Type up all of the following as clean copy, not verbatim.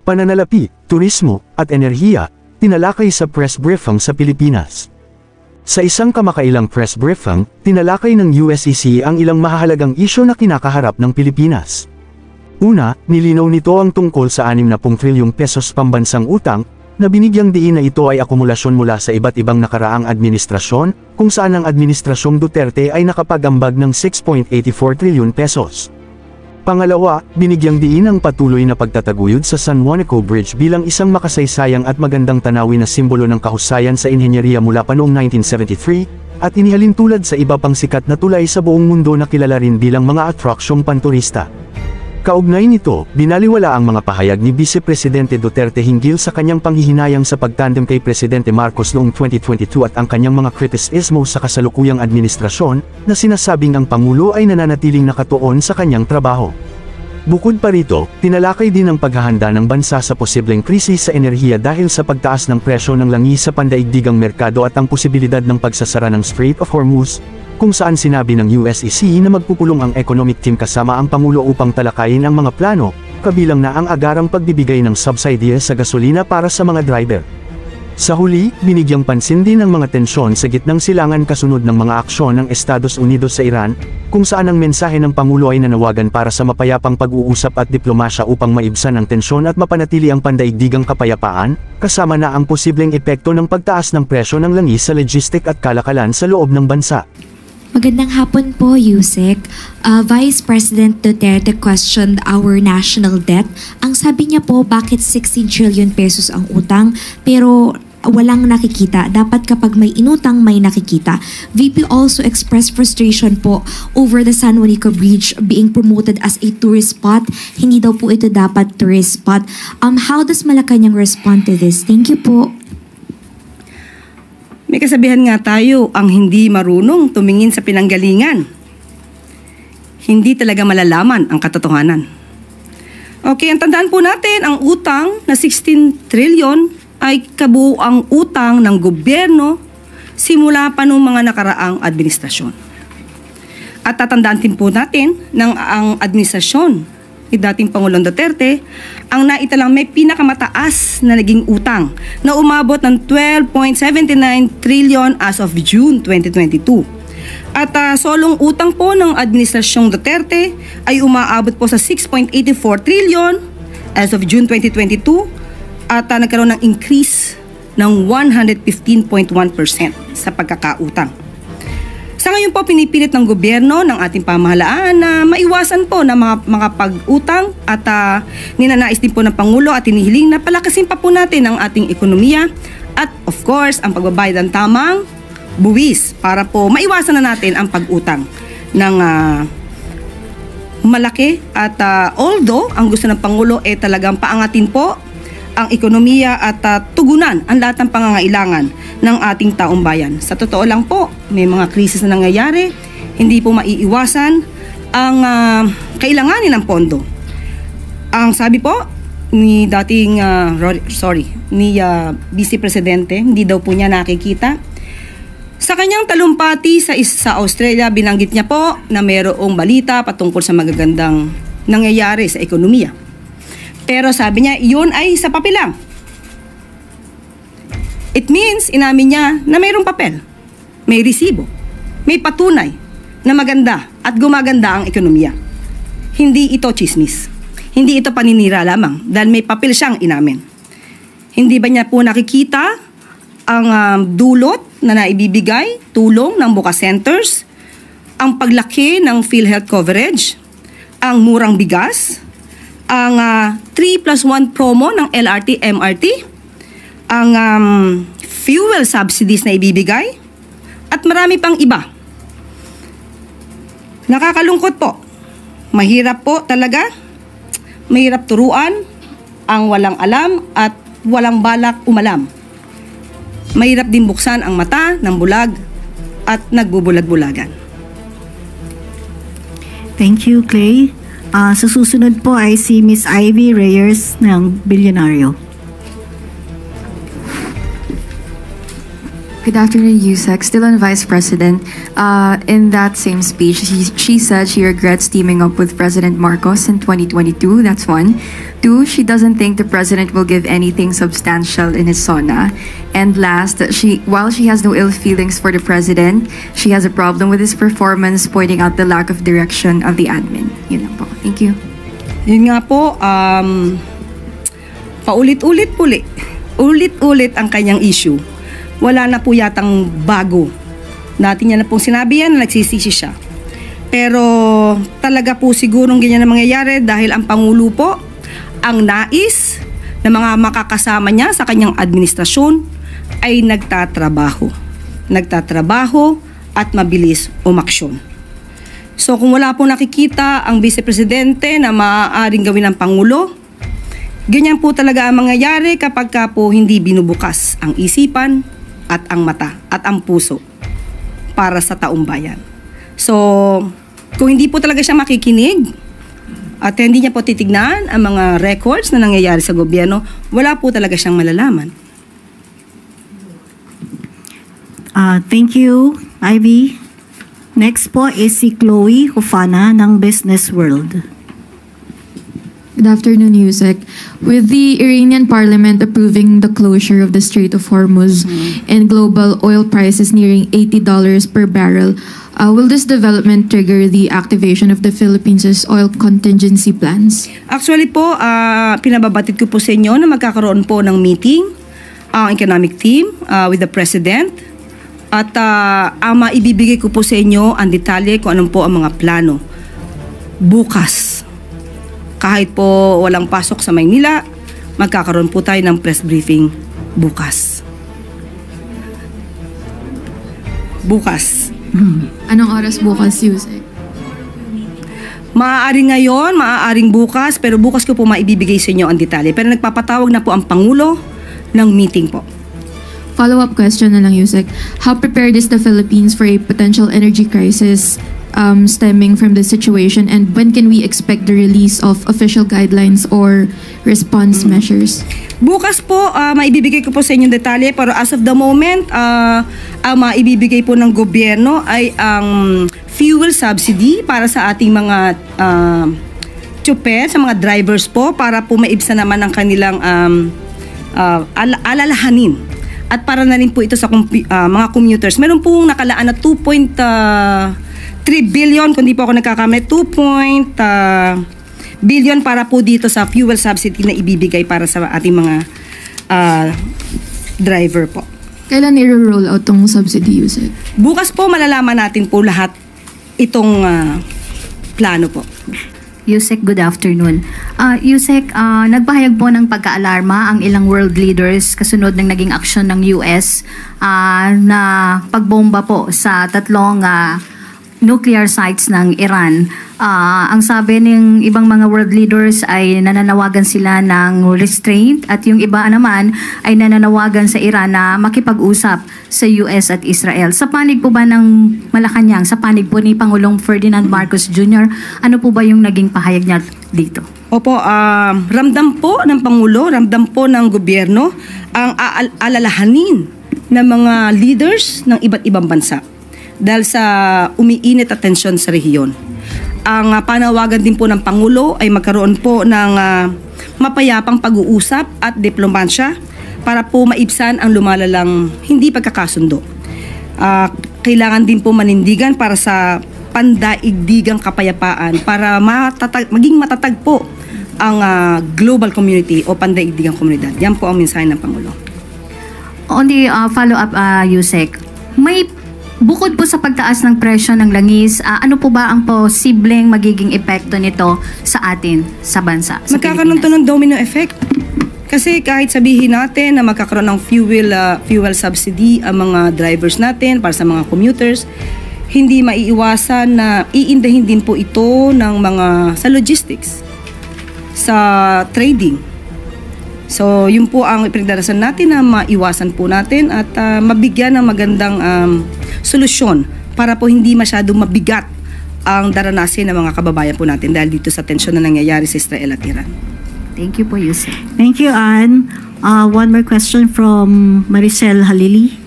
pananalapi, turismo, at enerhiya, tinalakay sa press briefing sa Pilipinas. Sa isang kamakailang press briefing, tinalakay ng USEC ang ilang mahahalagang isyu na kinakaharap ng Pilipinas. Una, nilinaw nito ang tungkol sa 60 trilyong pesos pambansang utang, na binigyang diin na ito ay akumulasyon mula sa iba't ibang nakaraang administrasyon, kung saan ang administrasyong Duterte ay nakapag-ambag ng 6.84 trilyon pesos. Pangalawa, binigyang diin ang patuloy na pagtataguyod sa San Juanico Bridge bilang isang makasaysayang at magandang tanawin na simbolo ng kahusayan sa inhenyeriya mula pa noong 1973, at inihalin tulad sa iba pang sikat na tulay sa buong mundo na kilala rin bilang mga atraksyong panturista. Kaugnay nito, binaliwala ang mga pahayag ni Vice Presidente Duterte hinggil sa kanyang panghihinayang sa pagtandem kay Presidente Marcos noong 2022 at ang kanyang mga kritisismo sa kasalukuyang administrasyon, na sinasabing ang Pangulo ay nananatiling nakatuon sa kanyang trabaho. Bukod pa rito, tinalakay din ang paghahanda ng bansa sa posibleng krisis sa enerhiya dahil sa pagtaas ng presyo ng langis sa pandaigdigang merkado at ang posibilidad ng pagsasara ng Strait of Hormuz, kung saan sinabi ng USEC na magpupulong ang economic team kasama ang Pangulo upang talakayin ang mga plano, kabilang na ang agarang pagbibigay ng subsidy sa gasolina para sa mga driver. Sa huli, binigyang pansin din ang mga tensyon sa gitnang silangan kasunod ng mga aksyon ng Estados Unidos sa Iran, kung saan ang mensahe ng Pangulo ay nanawagan para sa mapayapang pag-uusap at diplomasya upang maibsan ang tensyon at mapanatili ang pandaigdigang kapayapaan, kasama na ang posibleng epekto ng pagtaas ng presyo ng langis sa logistik at kalakalan sa loob ng bansa. Magandang hapon po, Yusek. Vice President Duterte questioned our national debt. Ang sabi niya po, bakit 16 trillion pesos ang utang, pero walang nakikita. Dapat kapag may inutang, may nakikita. VP also expressed frustration po over the San Juanico Bridge being promoted as a tourist spot. Hindi daw po ito dapat tourist spot. How does Malacanang respond to this? Thank you po. May kasabihan nga tayo, ang hindi marunong tumingin sa pinanggalingan. Hindi talaga malalaman ang katotohanan. Okay, ang tandaan po natin, ang utang na 16 trillion ay kabuuang utang ng gobyerno simula pa noong mga nakaraang administrasyon. At tatandaan din po natin ng ang administrasyon ni dating Pangulong Duterte, ang naitalang may pinakamataas na naging utang na umabot ng 12.79 trillion as of June 2022. At solong utang po ng administrasyong Duterte ay umaabot po sa 6.84 trillion as of June 2022 at nagkaroon ng increase ng 115.1% sa pagkakautang. Sa ngayon po, pinipilit ng gobyerno ng ating pamahalaan na maiwasan po na mga pag-utang at ninanais din po ng Pangulo at hinihiling na palakasin pa po natin ang ating ekonomiya at of course, ang pagbabayad ng tamang buwis para po maiwasan na natin ang pag-utang ng malaki at although ang gusto ng Pangulo ay talagang paangatin po ang ekonomiya at tugunan ang lahat ng pangangailangan ng ating taong bayan. Sa totoo lang po, may mga krisis na nangyayari, hindi po maiiwasan ang kailanganin ng pondo. Ang sabi po ni dating Vice Presidente, hindi daw po niya nakikita. Sa kanyang talumpati sa Australia, binanggit niya po na mayroong balita patungkol sa magagandang nangyayari sa ekonomiya. Pero sabi niya, yun ay sa papel lang. It means, inamin niya na mayroong papel, may resibo, may patunay na maganda at gumaganda ang ekonomiya. Hindi ito chismis. Hindi ito paninira lamang dahil may papel siyang inamin. Hindi ba niya po nakikita ang dulot na naibibigay, tulong ng Buka Centers, ang paglaki ng PhilHealth coverage, ang murang bigas, ang 3+1 promo ng LRT, MRT, ang fuel subsidies na ibibigay, at marami pang iba. Nakakalungkot po. Mahirap po talaga. Mahirap turuan ang walang alam at walang balak umalam. Mahirap din buksan ang mata ng bulag at nagbubulag-bulagan. Thank you, Clay. Sa susunod po ay si Miss Ivy Reyes ng Bilyonaryo. Good afternoon, Yusek. Still on Vice President. In that same speech, she said she regrets teaming up with President Marcos in 2022. That's one. Two, she doesn't think the president will give anything substantial in his SONA. And last, while she has no ill feelings for the president, she has a problem with his performance, pointing out the lack of direction of the admin. Yun lang po. Thank you. Yun nga po, ulit-ulit ang kanyang issue. Wala na po yatang bago. Natin niya na pong sinabi yan na nagsisisi siya. Pero talaga po sigurong ganyan na mangyayari dahil ang Pangulo po, ang nais na mga makakasama niya sa kanyang administrasyon ay nagtatrabaho. Nagtatrabaho at mabilis umaksyon. So kung wala po nakikita ang Vice Presidente na maaaring gawin ng Pangulo, ganyan po talaga ang mangyayari kapag ka po hindi binubukas ang isipan at ang mata at ang puso para sa taong bayan. So, kung hindi po talaga siya makikinig at hindi niya po titignan ang mga records na nangyayari sa gobyerno, wala po talaga siyang malalaman. Thank you, Ivy. Next po is si Chloe Hufana ng Business World. Good afternoon, Yusek. With the Iranian parliament approving the closure of the Strait of Hormuz and global oil prices nearing $80 per barrel, will this development trigger the activation of the Philippines' oil contingency plans? Actually po, pinababatid ko po sa inyo na magkakaroon po ng meeting ang economic team with the President. At ang maibibigay ko po sa inyo ang detalye kung anong po ang mga plano. Bukas, kahit po walang pasok sa Maynila, magkakaroon po tayo ng press briefing bukas. Bukas. Anong oras bukas, Yusek? Maaaring ngayon, maaaring bukas, pero bukas ko po maibibigay sa inyo ang detalye. Pero nagpapatawag na po ang Pangulo ng meeting po. Follow-up question na lang, Yusek. How prepared is the Philippines for a potential energy crisis stemming from the situation, and when can we expect the release of official guidelines or response measures? Bukas po, maibibigay ko po sa inyong detalye, pero as of the moment, ang maibibigay po ng gobyerno ay ang fuel subsidy para sa ating mga tsuper, sa mga drivers po, para po maibsan naman ang kanilang alalahanin. At para na rin po ito sa mga commuters. Meron pong nakalaan na 2.3 billion, kung di po ako nagkakamali, 2 billion para po dito sa fuel subsidy na ibibigay para sa ating mga driver po. Kailan i-roll out tong subsidy, Yusek? Bukas po malalaman natin po lahat itong plano po. Yusek, good afternoon. Yusek, nagpahayag po ng pagka-alarma ang ilang world leaders kasunod ng naging aksyon ng US na pagbomba po sa tatlong nuclear sites ng Iran. Ang sabi ng ibang mga world leaders ay nananawagan sila ng restraint at yung iba naman ay nananawagan sa Iran na makipag-usap sa US at Israel. Sa panig po ba ng Malacanang, sa panig po ni Pangulong Ferdinand Marcos Jr., ano po ba yung naging pahayag niya dito? Opo, ramdam po ng Pangulo, ramdam po ng gobyerno ang alalahanin ng mga leaders ng iba't ibang bansa dahil sa umiinit at tensyon sa rehiyon. Ang panawagan din po ng Pangulo ay magkaroon po ng mapayapang pag-uusap at diplomasya para po maibsan ang lumalalang hindi pagkakasundo. Kailangan din po manindigan para sa pandaigdigang kapayapaan para maging matatag po ang global community o pandaigdigang komunidad. Yan po ang mensahe ng Pangulo. On the follow-up, Yusek, may bukod po sa pagtaas ng presyo ng langis, ano po ba ang posibleng magiging epekto nito sa atin, sa bansa, sa magkakaroon to ng domino effect. Kasi kahit sabihin natin na magkakaroon ng fuel subsidy ang mga drivers natin para sa mga commuters, hindi maiiwasan na iindahin din po ito ng mga sa logistics, sa trading. So, yun po ang ipinagdarasan natin na maiwasan po natin at mabigyan ng magandang solusyon para po hindi masyadong mabigat ang daranasin ng mga kababayan po natin dahil dito sa tensyon na nangyayari sa Israel at Iran. Thank you po, Yusek. Thank you, Anne. One more question from Maricel Halili.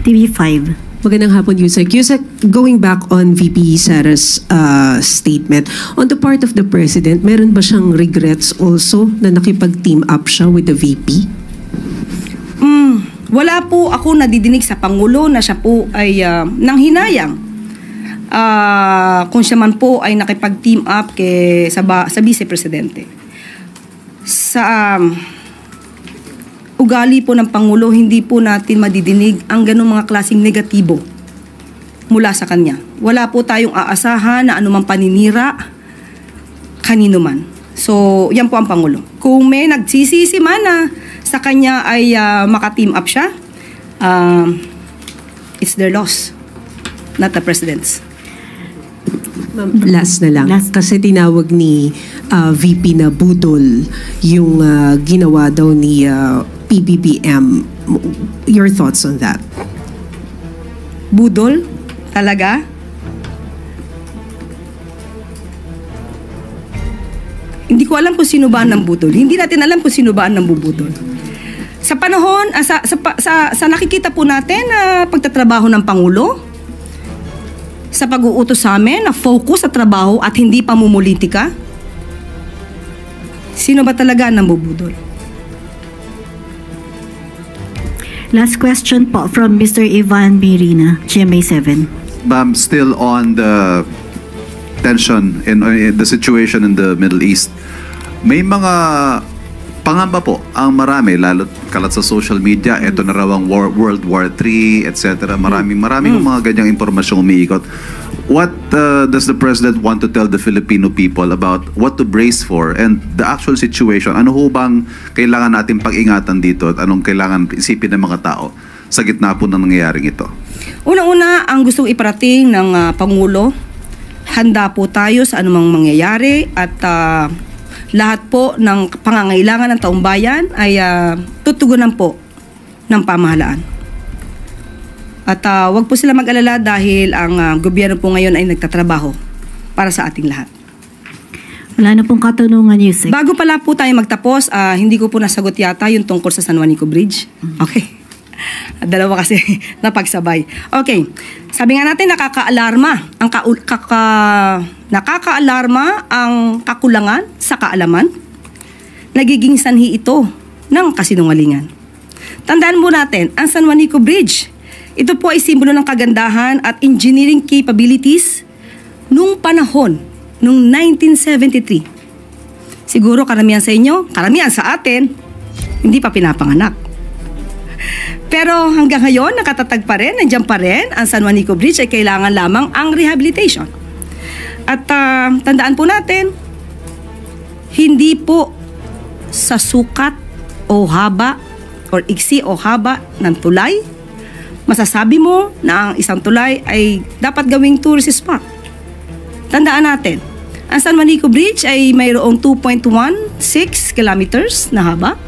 TV5. Magandang hapon, Yusek. Yusek, going back on VP Sara's statement, on the part of the President, meron ba siyang regrets also na nakipag-team up siya with the VP? Wala po ako nadidinig sa Pangulo na siya po ay nanghinayang. Kung siya man po ay nakipag-team up sa Vice Presidente. Sa ugali po ng Pangulo, hindi po natin madidinig ang ganung mga klaseng negatibo mula sa kanya. Wala po tayong aasahan na anumang paninira kanino man. So, yan po ang Pangulo. Kung may nagsisisi man na sa kanya ay maka-team up siya, it's their loss, not the President's. Last na lang. Kasi tinawag ni VP na budol yung ginawa daw ni PBBM. Your thoughts on that? Budol? Talaga? Hindi ko alam kung sino ba ang budol. Hindi natin alam kung sino ba ang nambubudol. Sa panahon, sa nakikita po natin na pagtatrabaho ng Pangulo, sa pag-uutos sa amin na focus sa trabaho at hindi pamumulitika, sino ba talaga ang nambubudol? Last question po from Mr. Ivan Mirina, GMA7. Ma'am, still on the tension in the situation in the Middle East, may mga pangamba po ang marami, lalo kalat sa social media, ito na raw ang World War III, etc. Maraming mga ganyang impormasyong umiikot. What does the President want to tell the Filipino people about what to brace for and the actual situation? Ano ho bang kailangan natin pag-ingatan dito at anong kailangan isipin ng mga tao sa gitna po ng nangyayaring ito? Unang-una, ang gustong iparating ng Pangulo, handa po tayo sa anumang mangyayari at lahat po ng pangangailangan ng taong bayan ay tutugunan po ng pamahalaan. At wag po sila mag-alala dahil ang gobyerno po ngayon ay nagtatrabaho para sa ating lahat. Wala na pong katanungan, Yusek. Bago pala po tayo magtapos, hindi ko po nasagot yata yung tungkol sa San Juanico Bridge. Okay. Dalawa kasi napagsabay. Okay. Sabi nga natin, nakakaalarma ang kakulangan sa kaalaman. Nagiging sanhi ito ng kasinungalingan. Tandaan mo natin, ang San Juanico Bridge, ito po ay simbolo ng kagandahan at engineering capabilities nung panahon, nung 1973. Siguro karamihan sa inyo, karamihan sa atin, hindi pa pinapanganak. Pero hanggang ngayon, nakatatag pa rin, nandiyan pa rin, ang San Juanico Bridge ay kailangan lamang ang rehabilitation. At tandaan po natin, hindi po sa sukat o haba or iksi o haba ng tulay, masasabi mo na ang isang tulay ay dapat gawing tourist spot. Tandaan natin, ang San Juanico Bridge ay mayroong 2.16 kilometers na haba.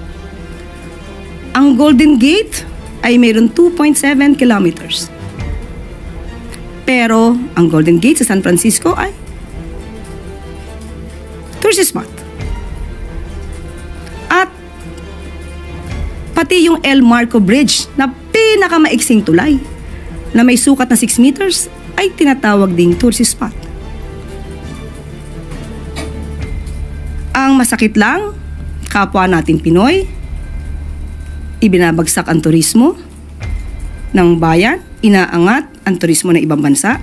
Ang Golden Gate ay mayroong 2.7 kilometers. Pero ang Golden Gate sa San Francisco ay tourist spot. At pati yung El Marco Bridge na pinakamaiksing tulay na may sukat na 6 meters ay tinatawag ding tourist spot. Ang masakit lang, kapwa nating Pinoy, ibinabagsak ang turismo ng bayan, inaangat ang turismo ng ibang bansa.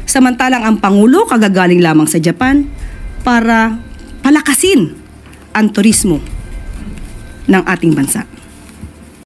Samantalang ang Pangulo kagagaling lamang sa Japan para palakasin ang turismo ng ating bansa.